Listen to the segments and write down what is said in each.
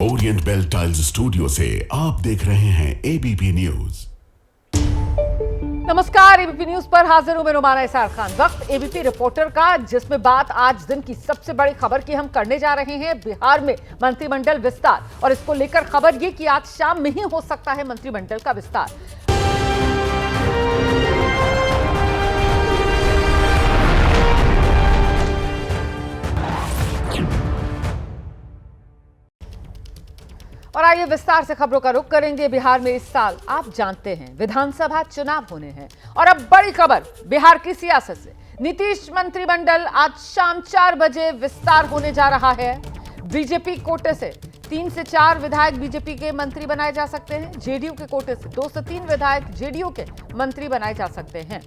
Orient bell tiles studio से आप देख रहे हैं एबीपी न्यूज। नमस्कार, एबीपी न्यूज पर हाजिर हूं मैं रुमाना इसार खान। वक्त एबीपी रिपोर्टर का, जिसमें बात आज दिन की सबसे बड़ी खबर की हम करने जा रहे हैं। बिहार में मंत्रिमंडल विस्तार, और इसको लेकर खबर ये कि आज शाम में ही हो सकता है मंत्रिमंडल का विस्तार। और आइए विस्तार से खबरों का रुख करेंगे। बिहार में इस साल आप जानते हैं विधानसभा चुनाव होने हैं, और अब बड़ी खबर बिहार की सियासत से। नीतीश मंत्रिमंडल आज शाम 4 बजे विस्तार होने जा रहा है। बीजेपी कोटे से 3 से 4 विधायक बीजेपी के मंत्री बनाए जा सकते हैं। जेडीयू के कोटे से 2 से 3 विधायक जेडीयू के मंत्री बनाए जा सकते हैं।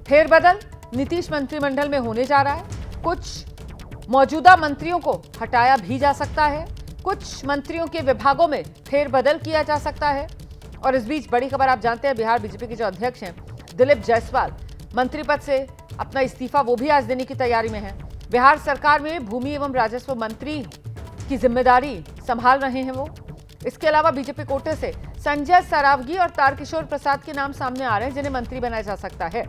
फेरबदल नीतीश मंत्रिमंडल में होने जा रहा है। कुछ मौजूदा मंत्रियों को हटाया भी जा सकता है, कुछ मंत्रियों के विभागों में फेरबदल किया जा सकता है। और इस बीच बड़ी खबर आप जानते हैं, बिहार बीजेपी के जो अध्यक्ष हैं दिलीप जायसवाल, मंत्री पद से अपना इस्तीफा वो भी आज देने की तैयारी में है। बिहार सरकार में भूमि एवं राजस्व मंत्री की जिम्मेदारी संभाल रहे हैं वो। इसके अलावा बीजेपी कोटे से संजय सरावगी और तारकिशोर प्रसाद के नाम सामने आ रहे हैं, जिन्हें मंत्री बनाया जा सकता है।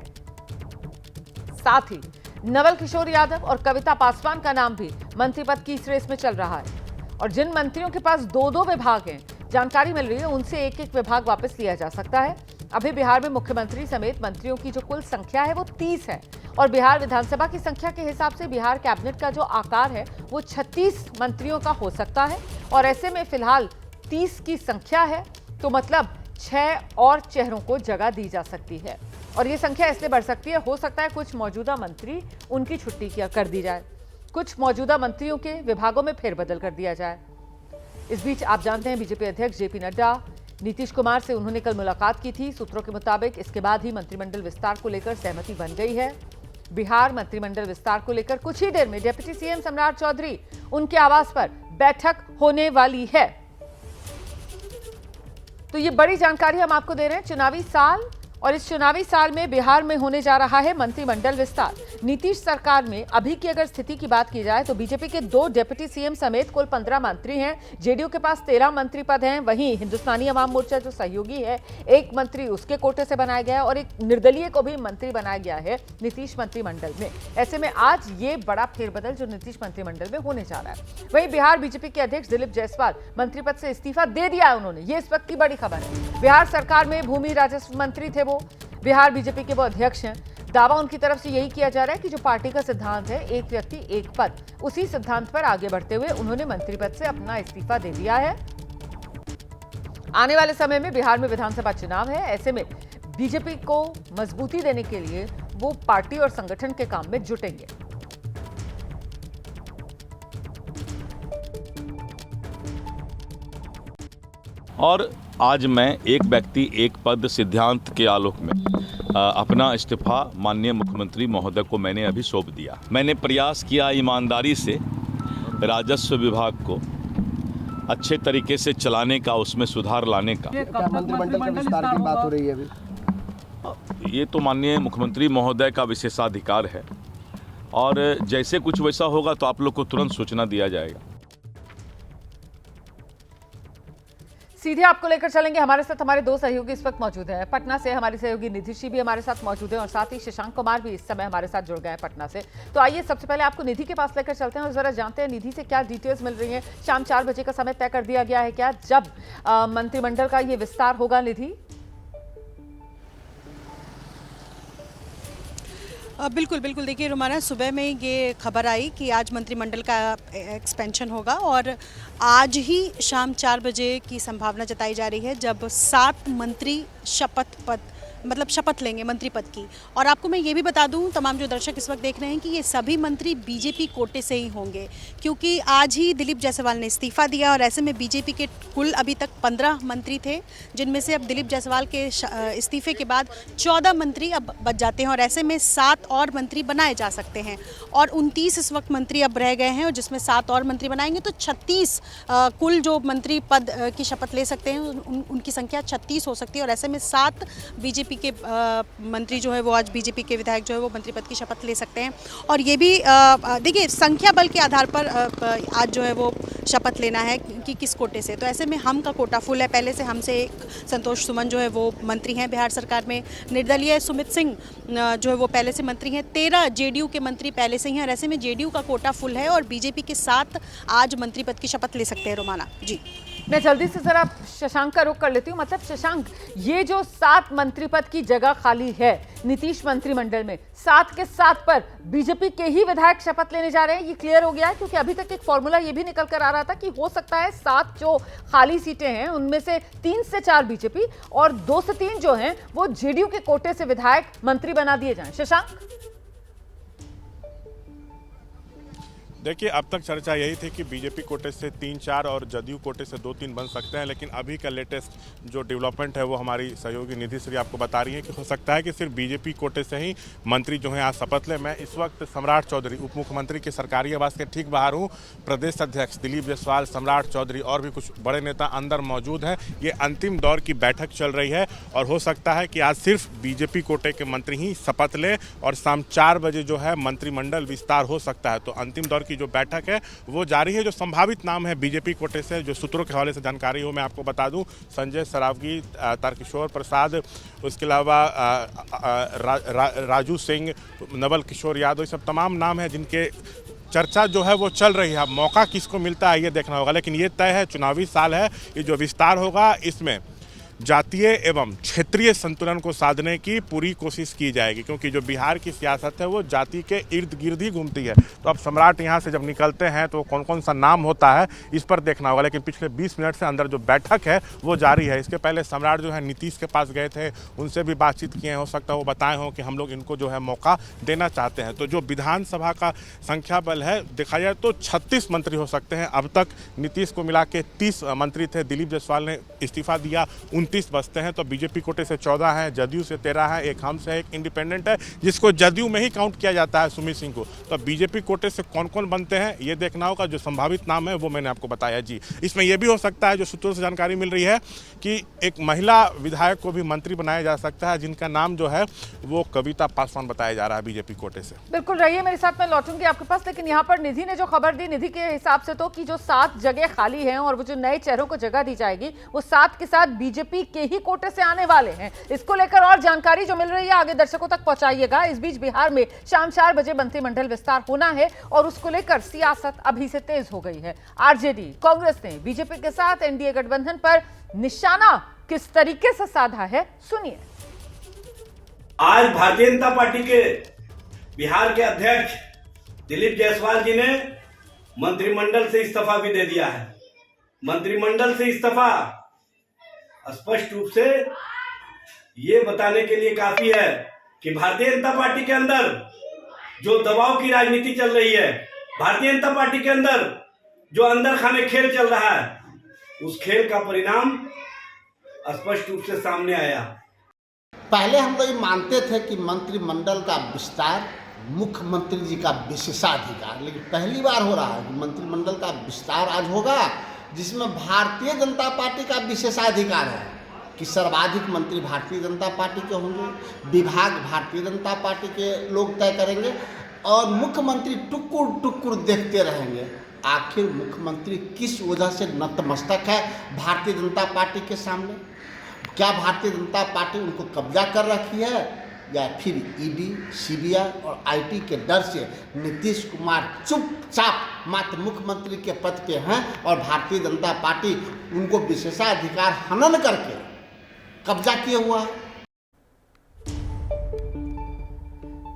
साथ ही नवल किशोर यादव और कविता पासवान का नाम भी मंत्री पद की इस रेस में चल रहा है। और जिन मंत्रियों के पास 2-2 विभाग हैं, जानकारी मिल रही है उनसे 1-1 विभाग वापस लिया जा सकता है। अभी बिहार में मुख्यमंत्री समेत मंत्रियों की जो कुल संख्या है वो 30 है, और बिहार विधानसभा की संख्या के हिसाब से बिहार कैबिनेट का जो आकार है वो 36 मंत्रियों का हो सकता है। और ऐसे में फिलहाल 30 की संख्या है, तो मतलब 6 और चेहरों को जगह दी जा सकती है। और ये संख्या इसलिए बढ़ सकती है, हो सकता है कुछ मौजूदा मंत्री उनकी छुट्टी कर दी जाए, कुछ मौजूदा मंत्रियों के विभागों में फेरबदल कर दिया जाए। इस बीच आप जानते हैं बीजेपी अध्यक्ष जेपी नड्डा, नीतीश कुमार से उन्होंने कल मुलाकात की थी। सूत्रों के मुताबिक इसके बाद ही मंत्रिमंडल विस्तार को लेकर सहमति बन गई है। बिहार मंत्रिमंडल विस्तार को लेकर कुछ ही देर में डिप्टी सीएम सम्राट चौधरी उनके आवास पर बैठक होने वाली है। तो ये बड़ी जानकारी हम आपको दे रहे हैं। चुनावी साल, और इस चुनावी साल में बिहार में होने जा रहा है मंत्रिमंडल विस्तार। नीतीश सरकार में अभी की अगर स्थिति की बात की जाए तो बीजेपी के 2 डिप्टी सीएम समेत कुल 15 मंत्री हैं। जेडीयू के पास 13 मंत्री पद हैं। वहीं हिंदुस्तानी अवाम मोर्चा जो सहयोगी है, 1 मंत्री उसके कोटे से बनाया गया है, और एक निर्दलीय को भी मंत्री बनाया गया है नीतीश मंत्रिमंडल में। ऐसे में आज ये बड़ा फेरबदल जो नीतीश मंत्रिमंडल में होने जा रहा है। वहीं बिहार बीजेपी के अध्यक्ष दिलीप जायसवाल मंत्री पद से इस्तीफा दे दिया है उन्होंने। ये इस वक्त की बड़ी खबर है। बिहार सरकार में भूमि राजस्व मंत्री थे वो, बिहार बीजेपी के वो अध्यक्ष हैं। दावा उनकी तरफ से यही किया जा रहा है कि जो पार्टी का सिद्धांत है, एक व्यक्ति एक पद, उसी सिद्धांत पर आगे बढ़ते हुए उन्होंने मंत्री पद से अपना इस्तीफा दे दिया है। आने वाले समय में बिहार में विधानसभा चुनाव है। ऐसे में बीजेपी को मजबूती देने के लिए वो पार्टी और संगठन के काम में जुटेंगे। और आज मैं एक व्यक्ति एक पद सिद्धांत के आलोक में अपना इस्तीफा माननीय मुख्यमंत्री महोदय को मैंने अभी सौंप दिया। मैंने प्रयास किया ईमानदारी से राजस्व विभाग को अच्छे तरीके से चलाने का, उसमें सुधार लाने का। मंत्रिमंडल के विस्तार की बात हो रही है अभी? ये तो माननीय मुख्यमंत्री महोदय का विशेषाधिकार है, और जैसे कुछ वैसा होगा तो आप लोग को तुरंत सूचना दिया जाएगा। सीधे आपको लेकर चलेंगे। हमारे साथ हमारे 2 सहयोगी इस वक्त मौजूद हैं। पटना से हमारी सहयोगी निधि श्री भी हमारे साथ मौजूद हैं, और साथ ही शशांक कुमार भी इस समय हमारे साथ जुड़ गए हैं पटना से। तो आइए सबसे पहले आपको निधि के पास लेकर चलते हैं और जरा जानते हैं निधि से क्या डिटेल्स मिल रही हैं। शाम 4 बजे का समय तय कर दिया गया है क्या, जब मंत्रिमंडल का ये विस्तार होगा? निधि, बिल्कुल बिल्कुल। देखिए रुमाना, सुबह में ये खबर आई कि आज मंत्रिमंडल का एक्सपेंशन होगा, और आज ही शाम 4 बजे की संभावना जताई जा रही है, जब 7 मंत्री शपथ लेंगे मंत्री पद की। और आपको मैं ये भी बता दूं, तमाम जो दर्शक इस वक्त देख रहे हैं, कि ये सभी मंत्री बीजेपी कोटे से ही होंगे, क्योंकि आज ही दिलीप जायसवाल ने इस्तीफा दिया। और ऐसे में बीजेपी के कुल अभी तक 15 मंत्री थे, जिनमें से अब दिलीप जायसवाल के इस्तीफे के बाद 14 मंत्री अब बच जाते हैं, और ऐसे में 7 और मंत्री बनाए जा सकते हैं। और 29 इस वक्त मंत्री अब रह गए हैं, और जिसमें 7 और मंत्री बनाएंगे तो 36 कुल जो मंत्री पद की शपथ ले सकते हैं उनकी संख्या 36 हो सकती है। और ऐसे में 7 बीजेपी के मंत्री जो है वो आज बीजेपी के विधायक जो है वो मंत्री पद की शपथ ले सकते हैं। और ये भी देखिए संख्या बल के आधार पर आज जो है वो शपथ लेना है कि किस कोटे से। तो ऐसे में हम का कोटा फुल है। पहले से हमसे एक संतोष सुमन जो है वो मंत्री हैं बिहार सरकार में, निर्दलीय सुमित सिंह जो है वो पहले से मंत्री हैं, 13 जेडीयू के मंत्री पहले से ही हैं। और ऐसे में जेडीयू का कोटा फुल है और बीजेपी के साथ आज मंत्री पद की शपथ ले सकते हैं। रोमाना जी, मैं जल्दी से जरा शशांक का रुख कर लेती हूँ। मतलब शशांक, ये जो 7 मंत्री पद की जगह खाली है नीतीश मंत्रिमंडल में, 7 के 7 पर बीजेपी के ही विधायक शपथ लेने जा रहे हैं, ये क्लियर हो गया है? क्योंकि अभी तक एक फॉर्मूला ये भी निकल कर आ रहा था कि हो सकता है 7 जो खाली सीटें हैं उनमें से 3 से 4 बीजेपी और 2 से 3 जो हैं वो जेडीयू के कोटे से विधायक मंत्री बना दिए जाएं। शशांक, देखिए, अब तक चर्चा यही थी कि बीजेपी कोटे से 3-4 और जदयू कोटे से 2-3 बन सकते हैं, लेकिन अभी का लेटेस्ट जो डेवलपमेंट है वो हमारी सहयोगी निधि श्री आपको बता रही है कि हो सकता है कि सिर्फ बीजेपी कोटे से ही मंत्री जो हैं आज शपथ लें। मैं इस वक्त सम्राट चौधरी उप मुख्यमंत्री के सरकारी आवास के ठीक बाहर हूँ। प्रदेश अध्यक्ष दिलीप जायसवाल, सम्राट चौधरी और भी कुछ बड़े नेता अंदर मौजूद हैं। ये अंतिम दौर की बैठक चल रही है और हो सकता है कि आज सिर्फ बीजेपी कोटे के मंत्री ही शपथ लें और शाम 4 बजे जो है मंत्रिमंडल विस्तार हो सकता है। तो अंतिम दौर की जो बैठक है वो जारी है। जो संभावित नाम है बीजेपी कोटे से, जो सूत्रों के हवाले से जानकारी हो, मैं आपको बता दूं, संजय सरावगी, तारकिशोर प्रसाद, उसके अलावा राजू सिंह, नवल किशोर यादव, ये सब तमाम नाम हैं जिनके चर्चा जो है वो चल रही है। अब मौका किसको मिलता है ये देखना होगा, लेकिन ये तय है चुनावी साल है, ये जो विस्तार होगा इसमें जातीय एवं क्षेत्रीय संतुलन को साधने की पूरी कोशिश की जाएगी, क्योंकि जो बिहार की सियासत है वो जाति के इर्द गिर्द ही घूमती है। तो अब सम्राट यहाँ से जब निकलते हैं तो कौन कौन सा नाम होता है इस पर देखना होगा, लेकिन पिछले 20 मिनट से अंदर जो बैठक है वो जारी है। इसके पहले सम्राट जो है नीतीश के पास गए थे, उनसे भी बातचीत किए हैं। हो सकता है वो बताए हों कि हम लोग इनको जो है मौका देना चाहते हैं। तो जो विधानसभा का संख्या बल है देखा जाए तो 36 मंत्री हो सकते हैं। अब तक नीतीश को मिला के 30 मंत्री थे, दिलीप जायसवाल ने इस्तीफा दिया, 29 बचते हैं। तो बीजेपी कोटे से 14 हैं, जदयू से 13 है, एक हम से, एक इंडिपेंडेंट है जिसको जदयू में ही काउंट किया जाता है, सुमित सिंह को। तो बीजेपी कोटे से कौन कौन बनते हैं ये देखना होगा। जो संभावित नाम है वो मैंने आपको बताया जी। इसमें यह भी हो सकता है, जो सूत्रों से जानकारी मिल रही है, कि एक महिला विधायक को भी मंत्री बनाया जा सकता है, जिनका नाम जो है वो कविता पासवान बताया जा रहा है बीजेपी कोटे से। बिल्कुल रहिए मेरे साथ, मैं लौटूंगी आपके पास। लेकिन यहाँ पर निधि ने जो खबर दी, निधि के हिसाब से तो कि जो 7 जगह खाली हैं और वो जो नए चेहरों को जगह दी जाएगी वो 7 के साथ बीजेपी के ही कोटे से आने वाले हैं। इसको लेकर और जानकारी जो मिल रही है आगे दर्शकों तक पहुंचाइएगा। इस बीच बिहार में शाम 4 बजे मंत्रिमंडल विस्तार होना है और उसको लेकर सियासत अभी से तेज हो गई है। आरजेडी कांग्रेस ने बीजेपी के साथ एनडीए गठबंधन पर निशाना किस तरीके से साधा है, सुनिए। आज भारतीय जनता पार्टी के बिहार के अध्यक्ष दिलीप जायसवाल जी ने मंत्रिमंडल से इस्तीफा भी दे दिया है। मंत्रिमंडल से इस्तीफा स्पष्ट रूप से ये बताने के लिए काफी है कि भारतीय जनता पार्टी के अंदर जो दबाव की राजनीति चल रही है, भारतीय जनता पार्टी के अंदर जो अंदर खाने खेल चल रहा है, उस खेल का परिणाम स्पष्ट रूप से सामने आया। पहले हम लोग मानते थे कि मंत्रिमंडल का विस्तार मुख्यमंत्री जी का विशेषाधिकार, लेकिन पहली बार हो रहा है कि मंत्रिमंडल का विस्तार आज होगा जिसमें भारतीय जनता पार्टी का विशेषाधिकार है कि सर्वाधिक मंत्री भारतीय जनता पार्टी के होंगे, विभाग भारतीय जनता पार्टी के लोग तय करेंगे और मुख्यमंत्री टुकुर टुकुर देखते रहेंगे आखिर मुख्यमंत्री किस वजह से नतमस्तक है भारतीय जनता पार्टी के सामने। क्या भारतीय जनता पार्टी उनको कब्जा कर रखी है या फिर ईडी, सीबीआई और आईटी के डर से नीतीश कुमार चुपचाप मात्र मुख्यमंत्री के पद पे हैं और भारतीय जनता पार्टी उनको विशेषाधिकार हनन करके कब्जा किए हुआ है।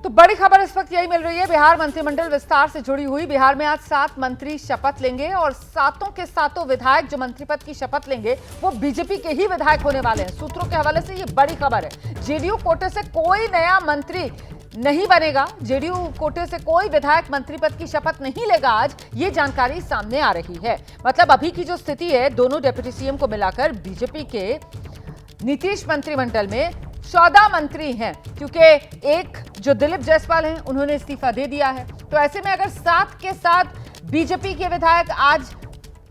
तो बड़ी खबर इस वक्त यही मिल रही है बिहार मंत्रिमंडल विस्तार से जुड़ी हुई। बिहार में आज 7 मंत्री शपथ लेंगे और 7 के 7 विधायक जो मंत्री पद की शपथ लेंगे वो बीजेपी के ही विधायक होने वाले हैं। सूत्रों के हवाले से ये बड़ी खबर है। जेडीयू कोटे से कोई नया मंत्री नहीं बनेगा, जेडीयू कोटे से कोई विधायक मंत्री पद की शपथ नहीं लेगा। आज ये जानकारी सामने आ रही है। मतलब अभी की जो स्थिति है, दोनों डिप्टी सीएम को मिलाकर बीजेपी के नीतीश मंत्रिमंडल में 14 मंत्री हैं, क्योंकि एक जो दिलीप जायसवाल हैं उन्होंने इस्तीफा दे दिया है। तो ऐसे में अगर 7 के 7 बीजेपी के विधायक आज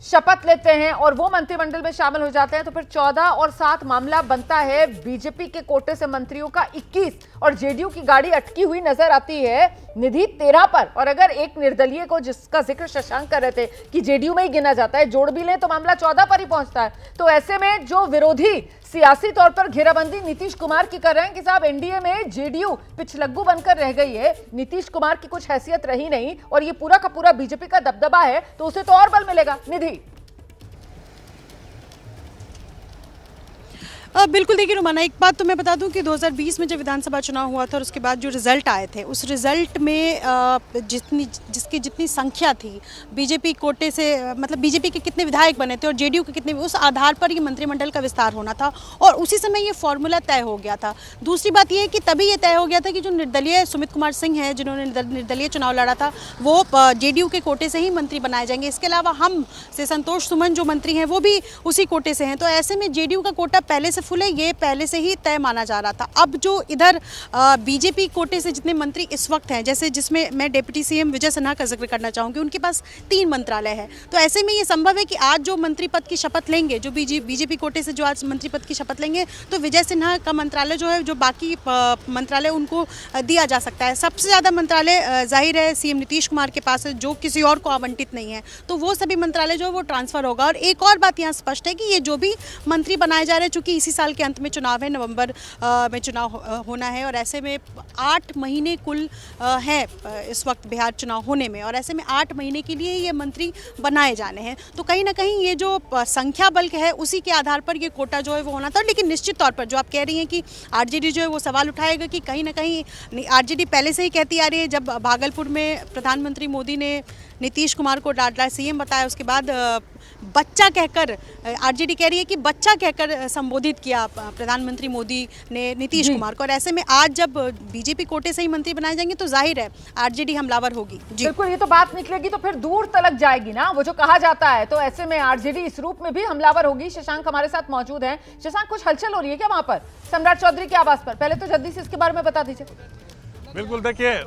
शपथ लेते हैं और वो मंत्रिमंडल में शामिल हो जाते हैं तो फिर 14 और 7 मामला बनता है बीजेपी के कोटे से मंत्रियों का 21 और जेडीयू की गाड़ी अटकी हुई नजर आती है निधि 13 पर। और अगर एक निर्दलीय को, जिसका जिक्र शशांक कर रहे थे कि जेडीयू में ही गिना जाता है, जोड़ भी लें तो मामला 14 पर ही पहुंचता है। तो ऐसे में जो विरोधी सियासी तौर पर घेराबंदी नीतीश कुमार की कर रहे हैं कि साहब एनडीए में जेडीयू पिछलग्गू बनकर रह गई है, नीतीश कुमार की कुछ हैसियत रही नहीं और ये पूरा का पूरा बीजेपी का दबदबा है, तो उसे तो और बल मिलेगा। निधि बिल्कुल देखिए रुमाना, एक बात तो मैं बता दूं कि 2020 में जब विधानसभा चुनाव हुआ था और उसके बाद जो रिजल्ट आए थे, उस रिजल्ट में जितनी संख्या थी बीजेपी कोटे से, मतलब बीजेपी के कितने विधायक बने थे और जेडीयू के कितने, उस आधार पर ये मंत्रिमंडल का विस्तार होना था और उसी समय ये फॉर्मूला तय हो गया था। दूसरी बात ये है कि तभी ये तय हो गया था कि जो निर्दलीय सुमित कुमार सिंह हैं, जिन्होंने निर्दलीय चुनाव लड़ा था, वो जेडीयू के कोटे से ही मंत्री बनाए जाएंगे। इसके अलावा हम से संतोष सुमन जो मंत्री हैं वो भी उसी कोटे से हैं। तो ऐसे में जेडीयू का कोटा पहले से फुल है, ये पहले से ही तय माना जा रहा था। अब जो इधर बीजेपी कोटे से जितने मंत्री इस वक्त हैं, जैसे जिसमें मैं डिप्टी सीएम विजय सिन्हा का जिक्र करना चाहूँगी, उनके पास 3 मंत्रालय है। तो ऐसे में ये संभव है कि आज जो मंत्री पद की शपथ लेंगे, जो बीजेपी कोटे से जो आज मंत्री पद की शपथ लेंगे, तो विजय सिन्हा का मंत्रालय जो है, जो बाकी मंत्रालय उनको दिया जा सकता है। सबसे ज़्यादा मंत्रालय जाहिर है सीएम नीतीश कुमार के पास है, जो किसी और को आवंटित नहीं है, तो वो सभी मंत्रालय जो है वो ट्रांसफर होगा। और एक और बात यहाँ स्पष्ट है कि ये जो भी मंत्री बनाए जा रहे हैं, चूँकि इसी साल के अंत में चुनाव है, नवंबर में चुनाव होना है और ऐसे में 8 महीने कुल हैं इस वक्त बिहार चुनाव होने में, और ऐसे में 8 महीने के लिए ये मंत्री बनाए जाने हैं। तो कहीं ना कहीं ये जो संख्या बल है उसी के आधार पर ये कोटा जो है वो होना था। लेकिन निश्चित तौर पर जो आप कह रही हैं कि आरजेडी जो है वो सवाल उठाएगा कि कहीं ना कहीं आरजेडी पहले से ही कहती आ रही है, जब भागलपुर में प्रधानमंत्री मोदी ने नीतीश कुमार को डांटा, सीएम बताया, उसके बाद बच्चा कहकर आरजेडी कह रही है कि बच्चा कहकर संबोधित किया प्रधानमंत्री मोदी ने नीतीश कुमार को। और ऐसे में आज जब बीजेपी कोटे से ही मंत्री बनाए जाएंगे तो जाहिर है आरजेडी हमलावर होगी। जी बिल्कुल, ये तो बात निकलेगी तो फिर दूर तलक जाएगी ना, वो जो कहा जाता है। तो ऐसे में आरजेडी इस रूप में भी हमलावर होगी। शशांक हमारे साथ मौजूद हैं। शशांक, कुछ हलचल हो रही है क्या वहां पर सम्राट चौधरी के आवास पर? पहले तो जल्दी से इसके बारे में बता दीजिए। बिल्कुल, देखिए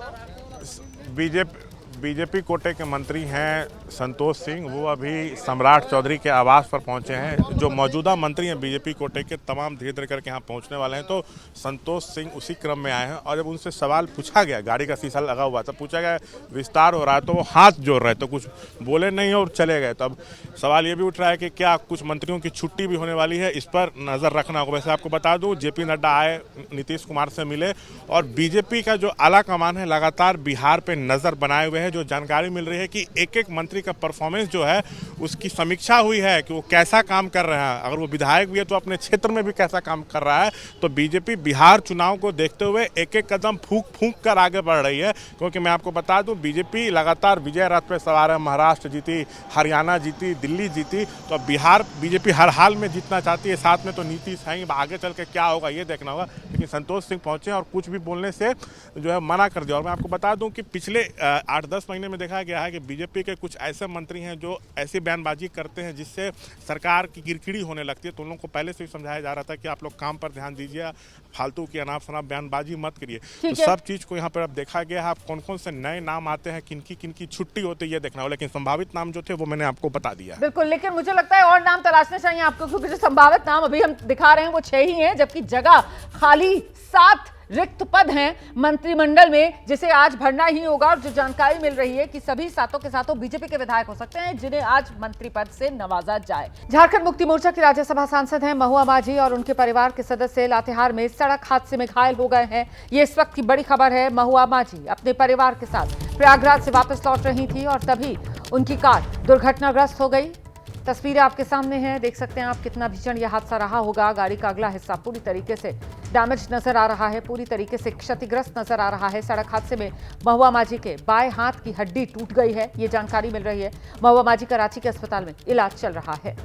बीजेपी कोटे के मंत्री हैं संतोष सिंह, वो अभी सम्राट चौधरी के आवास पर पहुंचे हैं। जो मौजूदा मंत्री हैं बीजेपी कोटे के, तमाम धीरे धीरे करके यहाँ पहुंचने वाले हैं। तो संतोष सिंह उसी क्रम में आए हैं और जब उनसे सवाल पूछा गया, गाड़ी का शीशा लगा हुआ था, पूछा गया विस्तार हो रहा है, तो वो हाथ जोड़ रहे, तो कुछ बोले नहीं और चले गए। तब सवाल ये भी उठ रहा है कि क्या कुछ मंत्रियों की छुट्टी भी होने वाली है, इस पर नज़र रखना होगा। वैसे आपको बता दूँ, जेपी नड्डा आए, नीतीश कुमार से मिले और बीजेपी का जो आला कमान है लगातार बिहार पर नज़र बनाए हुए है। जो जानकारी मिल रही है कि एक एक मंत्री का परफॉर्मेंस जो है उसकी समीक्षा हुई है कि वो कैसा काम कर रहे हैं। अगर वो विधायक भी है तो अपने क्षेत्र में भी कैसा काम कर रहा है। तो बीजेपी बिहार चुनाव को देखते हुए एक एक कदम फूंक कर आगे बढ़ रही है, क्योंकि मैं आपको बता दूं बीजेपी लगातार विजय रथ पे सवार है। महाराष्ट्र जीती, हरियाणा जीती, दिल्ली जीती, तो बिहार बीजेपी हर हाल में जीतना चाहती है। साथ में तो नीतीश हैं, आगे चल के क्या होगा ये देखना होगा। लेकिन संतोष सिंह पहुंचे और कुछ भी बोलने से जो है मना कर दिया। और मैं आपको बता दूं कि पिछले 8-10 महीने में देखा गया है कि बीजेपी के कुछ ऐसे मंत्री हैं जो ऐसी बयानबाजी करते हैं जिससे सरकार की किरकिरी होने लगती है। तो उन लोगों को पहले से ही समझाया जा रहा था कि आप लोग काम पर ध्यान दीजिए, फालतू की अनाप शनाप बयानबाजी मत करिए। तो सब चीज़ को यहाँ पर अब देखा गया है। आप कौन कौन से नए नाम आते हैं, किनकी छुट्टी होती है ये देखना हो। लेकिन संभावित नाम जो थे वो मैंने आपको बता दिया। बिल्कुल, लेकिन मुझे लगता है और नाम तलाशने चाहिए आपको, क्योंकि जो संभावित नाम अभी हम दिखा रहे हैं वो 6 ही हैं, जबकि जगह खाली 7 रिक्त पद हैं मंत्रिमंडल में, जिसे आज भरना ही होगा। और जो जानकारी मिल रही है कि सभी सातों के सातों बीजेपी के विधायक हो सकते हैं जिन्हें आज मंत्री पद से नवाजा जाए। झारखंड मुक्ति मोर्चा के राज्यसभा सांसद हैं महुआ माझी और उनके परिवार के सदस्य लातेहार में सड़क हादसे में घायल हो गए हैं। ये इस वक्त की बड़ी खबर है। महुआ माझी अपने परिवार के साथ प्रयागराज से वापस लौट रही थी और तभी उनकी कार दुर्घटनाग्रस्त हो गई। तस्वीरें आपके सामने हैं, देख सकते हैं आप कितना भीषण यह हादसा रहा होगा। गाड़ी का अगला हिस्सा पूरी तरीके से डैमेज नजर आ रहा है, पूरी तरीके से क्षतिग्रस्त नजर आ रहा है। सड़क हादसे में महुआ माझी के बाएं हाथ की हड्डी टूट गई है, ये जानकारी मिल रही है। महुआ माझी का रांची के अस्पताल में इलाज चल रहा है।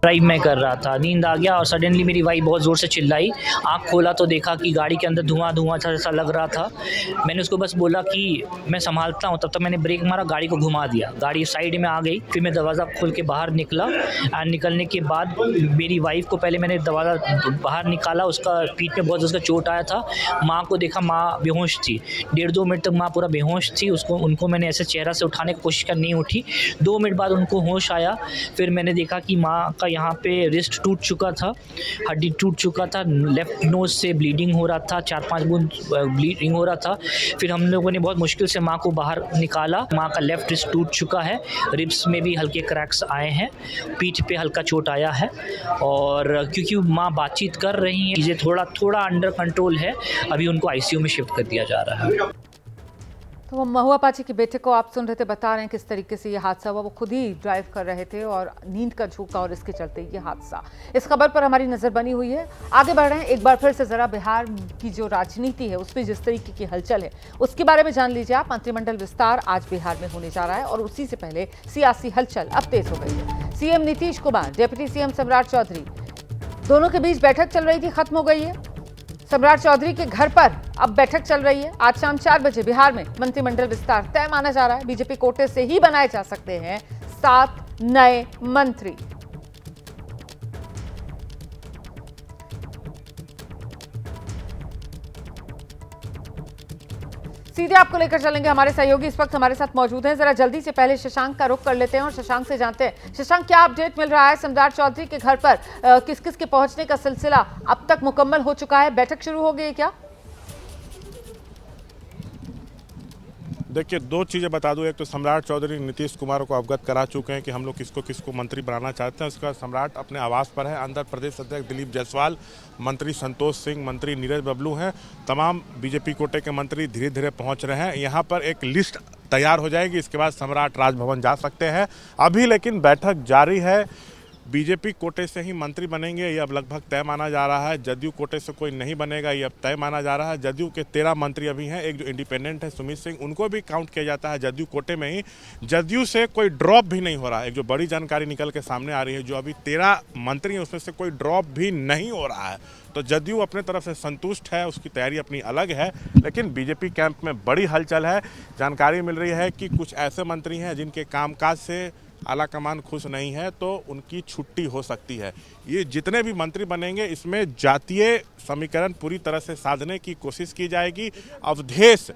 ड्राइव मैं कर रहा था, नींद आ गया और सडनली मेरी वाइफ बहुत ज़ोर से चिल्लाई। आँख खोला तो देखा कि गाड़ी के अंदर धुआं धुआं सा लग रहा था। मैंने उसको बस बोला कि मैं संभालता हूँ। तब तक मैंने ब्रेक मारा, गाड़ी को घुमा दिया, गाड़ी साइड में आ गई। फिर मैं दरवाज़ा खोल के बाहर निकला और निकलने के बाद मेरी वाइफ को पहले मैंने दरवाज़ा बाहर निकाला, उसका पीठ में बहुत उसका चोट आया था। माँ को देखा, माँ बेहोश थी। 1.5-2 मिनट तक माँ पूरा बेहोश थी। उनको मैंने ऐसे चेहरा से उठाने की कोशिश कर, नहीं उठी। 2 मिनट बाद उनको होश आया। फिर मैंने देखा कि माँ का यहाँ पे रिस्ट टूट चुका था, हड्डी टूट चुका था, लेफ्ट नोज से ब्लीडिंग हो रहा था, 4-5 बूंद ब्लीडिंग हो रहा था। फिर हम लोगों ने बहुत मुश्किल से माँ को बाहर निकाला। माँ का लेफ्ट रिस्ट टूट चुका है, रिब्स में भी हल्के क्रैक्स आए हैं, पीठ पे हल्का चोट आया है। और क्योंकि माँ बातचीत कर रही हैं, चीज़ें थोड़ा अंडर कंट्रोल है। अभी उनको आईसीयू में शिफ्ट कर दिया जा रहा है। तो महुआ पाची के बेटे को आप सुन रहे थे, बता रहे हैं किस तरीके से ये हादसा हुआ। वो खुद ही ड्राइव कर रहे थे और नींद का झोंका और इसके चलते ये हादसा। इस खबर पर हमारी नजर बनी हुई है। आगे बढ़ रहे हैं, एक बार फिर से जरा बिहार की जो राजनीति है उसमें जिस तरीके की हलचल है उसके बारे में जान लीजिए आप। मंत्रिमंडल विस्तार आज बिहार में होने जा रहा है और उसी से पहले सियासी हलचल अब तेज हो गई है। CM Nitish Kumar, deputy CM सम्राट चौधरी, दोनों के बीच बैठक चल रही थी, खत्म हो गई है। सम्राट चौधरी के घर पर अब बैठक चल रही है। आज शाम 4 बजे बिहार में मंत्रिमंडल विस्तार तय माना जा रहा है। बीजेपी कोटे से ही बनाए जा सकते हैं 7 नए मंत्री। सीधे आपको लेकर चलेंगे, हमारे सहयोगी इस वक्त हमारे साथ मौजूद हैं। जरा जल्दी से पहले शशांक का रुख कर लेते हैं और शशांक से जानते हैं, शशांक क्या अपडेट मिल रहा है? सम्राट चौधरी के घर पर किस किस के पहुंचने का सिलसिला अब तक मुकम्मल हो चुका है? बैठक शुरू हो गई है क्या? देखिए, 2 चीज़ें बता दूं। एक तो सम्राट चौधरी नीतीश कुमार को अवगत करा चुके हैं कि हम लोग किसको मंत्री बनाना चाहते हैं। उसका सम्राट अपने आवास पर है। अंदर प्रदेश अध्यक्ष दिलीप जायसवाल, मंत्री संतोष सिंह, मंत्री नीरज बबलू हैं। तमाम बीजेपी कोटे के मंत्री धीरे धीरे पहुंच रहे हैं। यहाँ पर एक लिस्ट तैयार हो जाएगी, इसके बाद सम्राट राजभवन जा सकते हैं। अभी लेकिन बैठक जारी है। बीजेपी कोटे से ही मंत्री बनेंगे, ये अब लगभग तय माना जा रहा है। जदयू कोटे से कोई नहीं बनेगा, ये अब तय माना जा रहा है। जदयू के 13 मंत्री अभी हैं। एक जो इंडिपेंडेंट है सुमित सिंह, उनको भी काउंट किया जाता है जदयू कोटे में ही। जदयू से कोई ड्रॉप भी नहीं हो रहा है। एक जो बड़ी जानकारी निकल के सामने आ रही है, जो अभी 13 मंत्री हैं उसमें से कोई ड्रॉप भी नहीं हो रहा है। तो जदयू अपने तरफ से संतुष्ट है, उसकी तैयारी अपनी अलग है। लेकिन बीजेपी कैंप में बड़ी हलचल है। जानकारी मिल रही है कि कुछ ऐसे मंत्री हैं जिनके कामकाज से आला कमान खुश नहीं है, तो उनकी छुट्टी हो सकती है। ये जितने भी मंत्री बनेंगे इसमें जातीय समीकरण पूरी तरह से साधने की कोशिश की जाएगी। अवधेश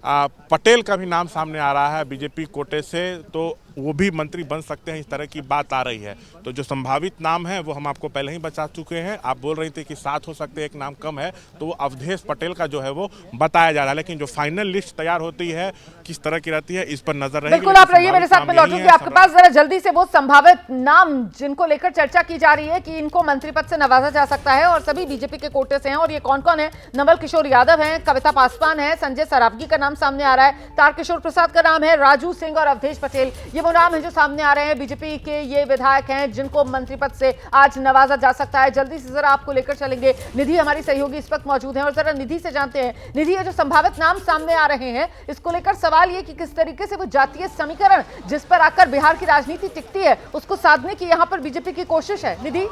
पटेल का भी नाम सामने आ रहा है बीजेपी कोटे से, तो वो भी मंत्री बन सकते हैं, इस तरह की बात आ रही है। तो जो संभावित नाम है वो हम आपको पहले ही बता चुके हैं। आप बोल रही थी कि 7 हो सकते हैं, एक नाम कम है, तो वो अवधेश पटेल का जो है वो बताया जा रहा है। लेकिन जो फाइनल लिस्ट तैयार होती है किस तरह की रहती है, इस पर नजर रहेगी। बिल्कुल, आप रहिए मेरे साथ, में लौटूंगी आपके पास। जरा जल्दी से वो संभावित नाम जिनको लेकर चर्चा की जा रही है कि इनको मंत्री पद से नवाजा जा सकता है और सभी बीजेपी के कोटे से हैं, और ये कौन कौन है? नवल किशोर यादव हैं, कविता पासवान है, संजय सरावगी का नाम सामने आ रहा है, तारकिशोर प्रसाद का नाम है, राजू सिंह और अवधेश पटेल, ये वो नाम है जो सामने आ रहे हैं। बीजेपी के ये विधायक हैं जिनको मंत्री पद से आज नवाजा जा सकता है। जल्दी से जरा आपको लेकर चलेंगे, निधि हमारी सहयोगी इस वक्त मौजूद हैं और जरा निधि से जानते हैं, निधि ये जो संभावित नाम सामने आ रहे हैं इसको लेकर सवाल ये कि किस तरीके से वो जातीय समीकरण जिस पर आकर बिहार की राजनीति टिकती है उसको साधने की यहां पर बीजेपी की कोशिश है। निधि,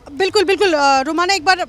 बिल्कुल बिल्कुल रुमाना, एक बार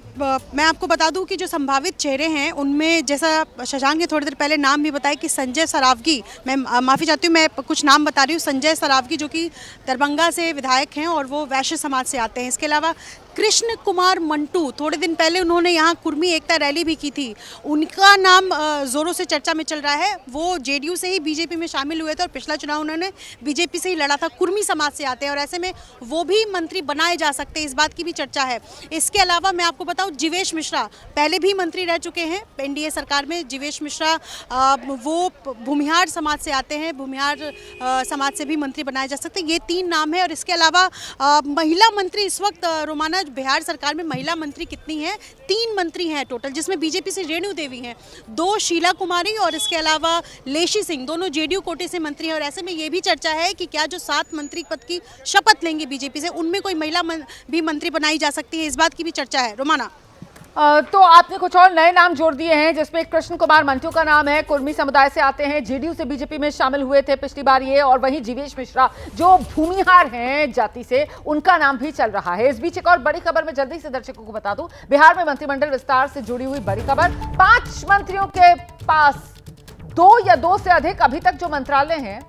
मैं आपको बता दूं कि जो संभावित चेहरे हैं उनमें, जैसा शशांक ने थोड़ी देर पहले नाम भी बताया कि संजय सरावगी, मैं माफ़ी चाहती हूँ, मैं कुछ नाम बता रही हूँ। संजय सरावगी जो कि दरभंगा से विधायक हैं और वो वैश्य समाज से आते हैं। इसके अलावा कृष्ण कुमार मंटू, थोड़े दिन पहले उन्होंने यहाँ कुर्मी एकता रैली भी की थी, उनका नाम ज़ोरों से चर्चा में चल रहा है। वो जेडीयू से ही बीजेपी में शामिल हुए थे और पिछला चुनाव उन्होंने बीजेपी से ही लड़ा था। कुर्मी समाज से आते हैं और ऐसे में वो भी मंत्री बनाए जा सकते हैं, इस बात की भी चर्चा है। इसके अलावा मैं आपको बताऊं, जीवेश मिश्रा पहले भी मंत्री रह चुके हैं एनडीए सरकार में। जीवेश मिश्रा वो भूमिहार समाज से आते हैं, भूमिहार समाज से भी मंत्री बनाए जा सकते हैं। ये 3 नाम है। और इसके अलावा महिला मंत्री इस वक्त रोमाना बिहार सरकार में महिला मंत्री कितनी हैं? 3 मंत्री हैं टोटल, जिसमें बीजेपी से रेणु देवी हैं, 2 शीला कुमारी और इसके अलावा लेशी सिंह, दोनों जेडीयू कोटे से मंत्री हैं। और ऐसे में ये भी चर्चा है कि क्या जो 7 मंत्री पद की शपथ लेंगे बीजेपी से, उनमें कोई महिला भी मंत्री बनाई जा सकती है, इस बात की भी चर्चा है। रोमाना, तो आपने कुछ और नए नाम जोड़ दिए हैं, जिसमें कृष्ण कुमार मंटू का नाम है, कुर्मी समुदाय से आते हैं, जेडीयू से बीजेपी में शामिल हुए थे पिछली बार ये, और वहीं जीवेश मिश्रा जो भूमिहार हैं जाति से, उनका नाम भी चल रहा है। इस बीच एक और बड़ी खबर में जल्दी से दर्शकों को बता दूं, बिहार में मंत्रिमंडल विस्तार से जुड़ी हुई बड़ी खबर। 5 मंत्रियों के पास 2 या 2 से अधिक अभी तक जो मंत्रालय हैं,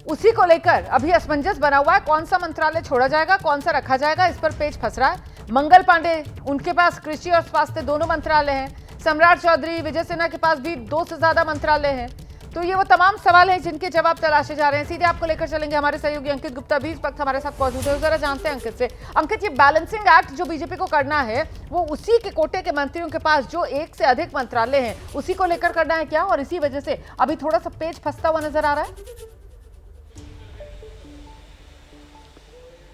उसी को लेकर अभी असमंजस बना हुआ है। कौन सा मंत्रालय छोड़ा जाएगा, कौन सा रखा जाएगा, इस पर पेच फंस रहा है। मंगल पांडे, उनके पास कृषि और स्वास्थ्य दोनों मंत्रालय हैं। सम्राट चौधरी, विजय सिन्हा के पास भी 2 से ज्यादा मंत्रालय हैं। तो ये वो तमाम सवाल हैं जिनके जवाब तलाशे जा रहे हैं। सीधे आपको लेकर चलेंगे हमारे सहयोगी अंकित गुप्ता भी इस वक्त हमारे साथ मौजूद है। जरा जानते हैं अंकित से। अंकित, ये बैलेंसिंग एक्ट जो बीजेपी को करना है, वो उसी के कोटे के मंत्रियों के पास जो 1 से अधिक मंत्रालय हैं, उसी को लेकर करना है क्या, और इसी वजह से अभी थोड़ा सा पेच फंसता हुआ नजर आ रहा है?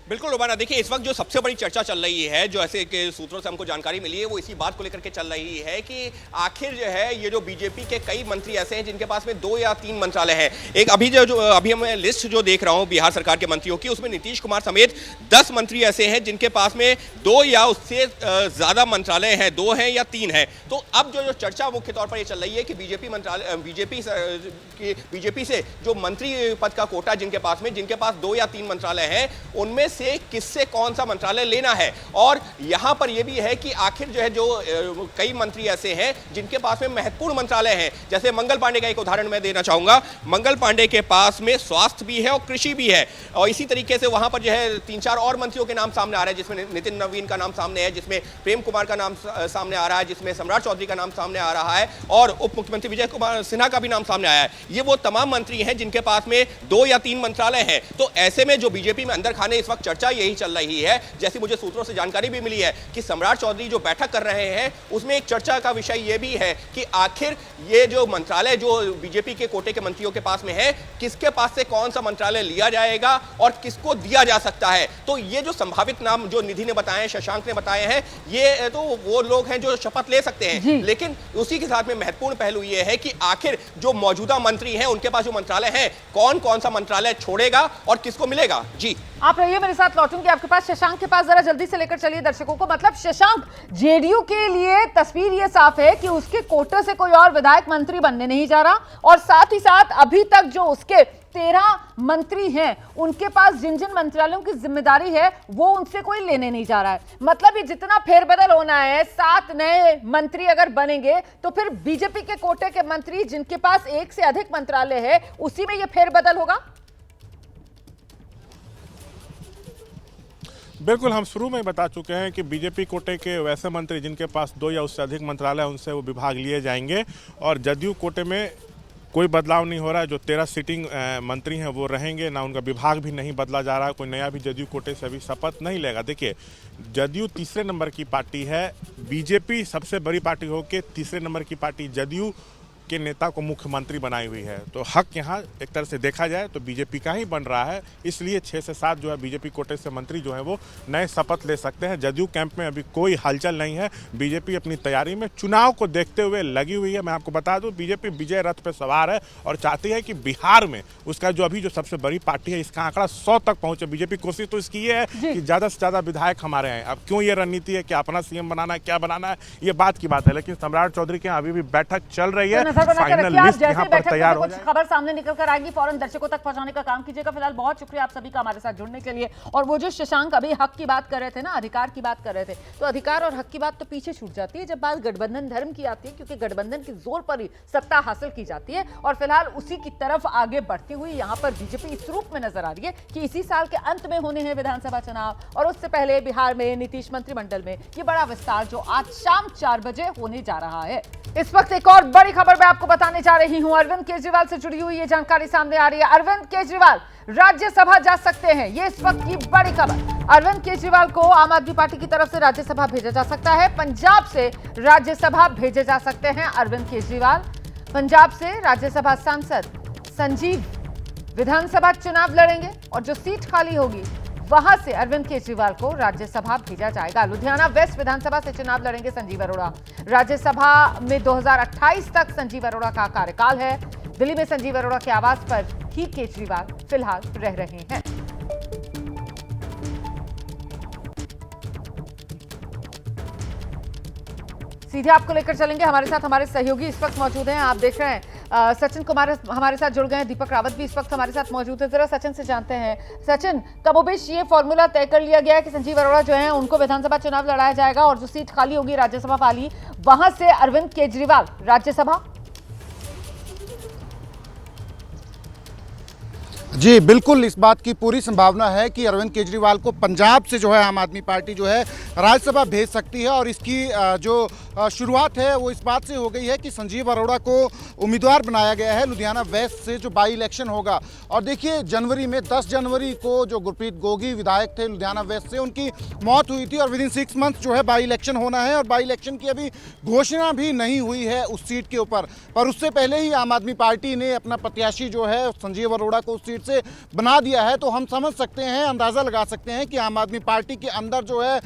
बिल्कुल रुबाना, देखिए इस वक्त जो सबसे बड़ी चर्चा चल रही है, जो ऐसे के सूत्रों से हमको जानकारी मिली है, वो इसी बात को लेकर के चल रही है कि आखिर जो है ये जो बीजेपी के कई मंत्री ऐसे हैं जिनके पास में 2 या 3 मंत्रालय हैं। एक अभी अभी मैं लिस्ट जो देख रहा हूँ बिहार सरकार के मंत्रियों की, उसमें नीतीश कुमार समेत 10 मंत्री ऐसे हैं जिनके पास में 2 या उससे ज्यादा मंत्रालय हैं, 2 हैं या 3 हैं। तो अब जो चर्चा मुख्य तौर पर ये चल रही है कि बीजेपी से जो मंत्री पद का कोटा जिनके पास 2 या 3 मंत्रालय हैं, उनमें से किससे कौन सा मंत्रालय लेना है। और यहां पर यह भी है कि आखिर जो है जो कई मंत्री ऐसे हैं जिनके पास में महत्वपूर्ण मंत्रालय हैं, जैसे मंगल पांडे का एक उदाहरण मैं देना चाहूंगा। मंगल पांडे के पास में स्वास्थ्य भी है और कृषि भी है, और इसी तरीके से वहां पर जो है 3-4 और मंत्रियों के नाम सामने आ रहे हैं, जिसमें नितिन नवीन का नाम सामने है, जिसमें प्रेम कुमार का नाम सामने आ रहा है, जिसमें सम्राट चौधरी का नाम सामने आ रहा है, और उप मुख्यमंत्री विजय कुमार सिन्हा का भी नाम सामने आया है। ये वो तमाम मंत्री हैं जिनके पास में 2 या 3 मंत्रालय हैं। तो ऐसे में जो बीजेपी में अंदर खाने इस वक्त चर्चा यही चल रही है, जैसी मुझे सूत्रों से जानकारी भी मिली है कि सम्राट चौधरी जो बैठक कर रहे हैं, उसमें एक चर्चा का विषय यह भी है कि आखिर ये जो मंत्रालय जो बीजेपी के कोटे के मंत्रियों के पास में है, किसके पास से कौन सा मंत्रालय लिया जाएगा और किसको दिया जा सकता है। तो ये जो संभावित नाम जो निधि ने बताए, शशांक ने बताए हैं, ये तो वो लोग हैं जो शपथ ले सकते हैं, लेकिन उसी के साथ में महत्वपूर्ण पहलू ये है कि आखिर जो मौजूदा मंत्री हैं उनके पास जो मंत्रालय है, कौन कौन सा मंत्रालय छोड़ेगा और किसको मिलेगा। जी आप रहिए, मेरे साथ लौटूंगी आपके पास। शशांक के पास जरा जल्दी से लेकर चलिए दर्शकों को। मतलब शशांक, जेडीयू के लिए तस्वीर ये साफ है कि उसके कोटे से कोई और विधायक मंत्री बनने नहीं जा रहा, और साथ ही साथ अभी तक जो उसके 13 मंत्री हैं, उनके पास जिन जिन मंत्रालयों की जिम्मेदारी है वो उनसे कोई लेने नहीं जा रहा है। मतलब ये जितना फेरबदल होना है, 7 नए मंत्री अगर बनेंगे तो फिर बीजेपी के कोटे के मंत्री जिनके पास 1 से अधिक मंत्रालय है, उसी में ये फेरबदल होगा। बिल्कुल, हम शुरू में बता चुके हैं कि बीजेपी कोटे के वैसे मंत्री जिनके पास 2 या उससे अधिक मंत्रालय, उनसे वो विभाग लिए जाएंगे, और जदयू कोटे में कोई बदलाव नहीं हो रहा है। जो 13 सिटिंग मंत्री हैं वो रहेंगे, ना उनका विभाग भी नहीं बदला जा रहा है, कोई नया भी जदयू कोटे से अभी शपथ नहीं लेगा। देखिए, जदयू तीसरे नंबर की पार्टी है, बीजेपी सबसे बड़ी पार्टी होकर तीसरे नंबर की पार्टी जदयू के नेता को मुख्यमंत्री बनाई हुई है। तो हक यहाँ एक तरह से देखा जाए तो बीजेपी का ही बन रहा है, इसलिए 6 से 7 जो है बीजेपी कोटे से मंत्री जो है वो नए शपथ ले सकते हैं। जदयू कैंप में अभी कोई हलचल नहीं है, बीजेपी अपनी तैयारी में चुनाव को देखते हुए लगी हुई है। मैं आपको बता दूं, बीजेपी विजय रथ पे सवार है और चाहती है कि बिहार में उसका जो अभी जो सबसे बड़ी पार्टी है, इसका आंकड़ा 100 तक पहुंचे। बीजेपी कोशिश तो इसकी ये है कि ज़्यादा से ज़्यादा विधायक हमारे हैं। अब क्यों ये रणनीति है कि अपना सीएम बनाना है, क्या बनाना है, ये बात की बात है, लेकिन सम्राट चौधरी के यहाँ अभी भी बैठक चल रही है। फाइनल लिस्ट यहाँ पर तैयार हो जाए, खबर सामने निकल कर आएगी, फौरन दर्शकों तक पहुंचाने का काम कीजिएगा। फिलहाल बहुत शुक्रिया आप सभी का हमारे साथ जुड़ने के लिए। और वो जो शशांक अभी हक की बात कर रहे थे ना, अधिकार की बात कर रहे थे, तो अधिकार और हक की बात तो पीछे छूट जाती है जब बात गठबंधन धर्म की आती है, क्योंकि गठबंधन के जोर पर ही सत्ता हासिल की जाती है। और फिलहाल उसी की तरफ आगे बढ़ती हुई यहाँ पर बीजेपी इस रूप में नजर आ रही है कि इसी साल के अंत में होने हैं विधानसभा चुनाव, और उससे पहले बिहार में नीतीश मंत्रिमंडल में ये बड़ा विस्तार जो आज शाम 4 बजे होने जा रहा है। इस वक्त एक और बड़ी खबर मैं आपको बताने जा रही हूं। अरविंद केजरीवाल से जुड़ी हुई ये जानकारी सामने आ रही है। अरविंद केजरीवाल राज्यसभा जा सकते हैं, ये इस वक्त की बड़ी खबर। अरविंद केजरीवाल को आम आदमी पार्टी की तरफ से राज्यसभा भेजा जा सकता है। पंजाब से राज्यसभा भेजे जा सकते हैं अरविंद केजरीवाल। पंजाब से राज्यसभा सांसद संजीव विधानसभा चुनाव लड़ेंगे, और जो सीट खाली होगी वहां से अरविंद केजरीवाल को राज्यसभा भेजा जाएगा। लुधियाना वेस्ट विधानसभा से चुनाव लड़ेंगे संजीव अरोड़ा। राज्यसभा में 2028 तक संजीव अरोड़ा का कार्यकाल है। दिल्ली में संजीव अरोड़ा के आवास पर ही केजरीवाल फिलहाल रह रहे हैं। सीधे आपको लेकर चलेंगे। हमारे साथ हमारे सहयोगी इस वक्त मौजूद हैं, आप देख रहे हैं सचिन कुमार हमारे साथ जुड़ गए हैं, दीपक रावत भी इस वक्त हमारे साथ मौजूद है। जरा सचिन से जानते हैं, सचिन कमोबेश ये फॉर्मूला तय कर लिया गया है कि संजीव अरोड़ा जो है उनको विधानसभा चुनाव लड़ाया जाएगा और जो सीट खाली होगी राज्यसभा वाली वहां से अरविंद केजरीवाल राज्यसभा? जी बिल्कुल, इस बात की पूरी संभावना है कि अरविंद केजरीवाल को पंजाब से जो है आम आदमी पार्टी जो है राज्यसभा भेज सकती है। और इसकी जो शुरुआत है वो इस बात से हो गई है कि संजीव अरोड़ा को उम्मीदवार बनाया गया है लुधियाना वेस्ट से जो बाई इलेक्शन होगा। और देखिए जनवरी में 10 जनवरी को जो गुरप्रीत गोगी विधायक थे लुधियाना वेस्ट से, उनकी मौत हुई थी और विदिन 6 मंथ जो है बाई इलेक्शन होना है और बाई इलेक्शन की अभी घोषणा भी नहीं हुई है उस सीट के ऊपर। पर उससे पहले ही आम आदमी पार्टी ने अपना प्रत्याशी जो है संजीव अरोड़ा को उस सीट से बना दिया है। तो हम समझ सकते हैं, अंदाज़ा लगा सकते हैं कि आम आदमी पार्टी के अंदर जो है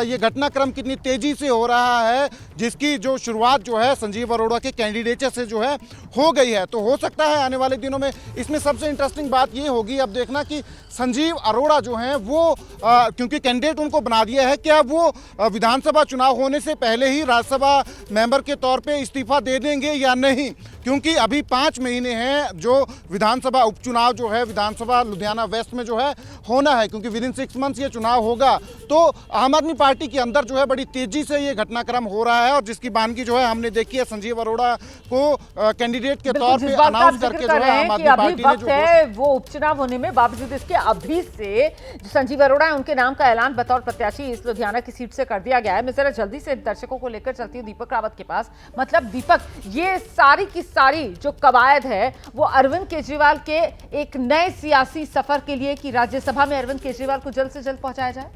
ये घटनाक्रम कितनी तेज़ी से हो रहा है, जिसकी जो शुरुआत जो है संजीव अरोड़ा के कैंडिडेट से जो है हो गई है। तो हो सकता है आने वाले दिनों में इसमें सबसे इंटरेस्टिंग बात ये होगी अब देखना कि संजीव अरोड़ा जो हैं वो क्योंकि कैंडिडेट उनको बना दिया है, क्या वो विधानसभा चुनाव होने से पहले ही राज्यसभा मेंबर के तौर पे इस्तीफा दे देंगे या नहीं। क्योंकि अभी 5 महीने हैं जो विधानसभा उपचुनाव जो है विधानसभा लुधियाना वेस्ट में जो है होना है, क्योंकि विदिन 6 मंथ्स ये चुनाव होगा। तो आम आदमी पार्टी के अंदर जो है बड़ी तेजी से ये घटनाक्रम हो रहा है और जिसकी बानगी जो है हमने देखी है संजीव अरोड़ा को कैंडिडेट के तौर पे अनाउंस करके जो है आम आदमी पार्टी ने जो है वो उपचुनाव होने में बावजूद इसके अभी से जो संजीव अरोड़ा है उनके नाम का ऐलान बतौर प्रत्याशी इस लुधियाना की सीट से कर दिया गया है। मैं जरा जल्दी से दर्शकों को लेकर चलती हूँ दीपक रावत के पास। मतलब दीपक, ये सारी की सारी जो कवायद है वो अरविंद केजरीवाल के एक नए सियासी सफर के लिए कि राज्यसभा में अरविंद केजरीवाल को जल्द से जल्द पहुंचाया जाए।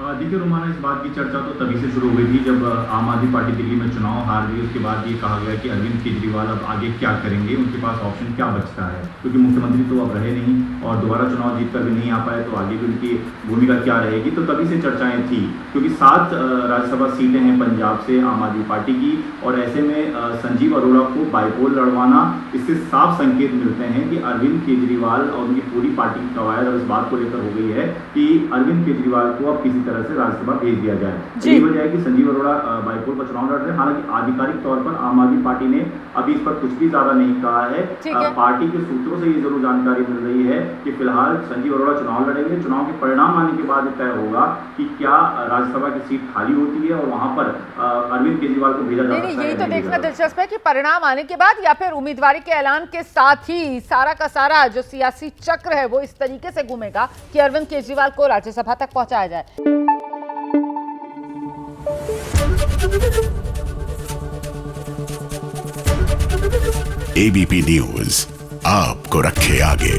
देखिए रोमाना, इस बात की चर्चा तो तभी से शुरू हो गई थी जब आम आदमी पार्टी दिल्ली में चुनाव हार गई। उसके बाद ये कहा गया कि अरविंद केजरीवाल अब आगे क्या करेंगे, उनके पास ऑप्शन क्या बचता है, क्योंकि मुख्यमंत्री तो अब रहे नहीं और दोबारा चुनाव जीतकर भी नहीं आ पाए, तो आगे भी उनकी भूमिका क्या रहेगी। तो तभी से चर्चाएं थी, क्योंकि 7 राज्यसभा सीटें हैं पंजाब से आम आदमी पार्टी की और ऐसे में संजीव अरोड़ा को बाईपोल लड़वाना, इससे साफ संकेत मिलते हैं कि अरविंद केजरीवाल और उनकी पूरी पार्टी की कवायद अब इस बात को लेकर हो गई है कि अरविंद केजरीवाल को अब किसी तरह से राज्यसभा भेज दिया जाए। यही वजह है कि संजीव अरोड़ा बाईपोल पर चुनाव लड़ रहे हैं। हालांकि आधिकारिक तौर पर आम आदमी पार्टी ने अभी इस पर कुछ भी ज्यादा नहीं कहा है। पार्टी के सूत्रों से ये जरूर जानकारी मिल रही है कि फिलहाल संजीव अरोड़ा चुनाव लड़ेंगे। चुनाव के परिणाम आने के बाद तय होगा कि क्या राज्यसभा की सीट खाली होती है और वहां पर अरविंद केजरीवाल को भेजा जा सकता है। यही तो देखना दिलचस्प है कि परिणाम आने के बाद या फिर उम्मीदवारी के ऐलान के साथ ही सारा का सारा जो सियासी चक्र है वो इस तरीके से घूमेगा कि अरविंद केजरीवाल को राज्यसभा तक पहुंचाया जाए। एबीपी न्यूज आपको रखे आगे।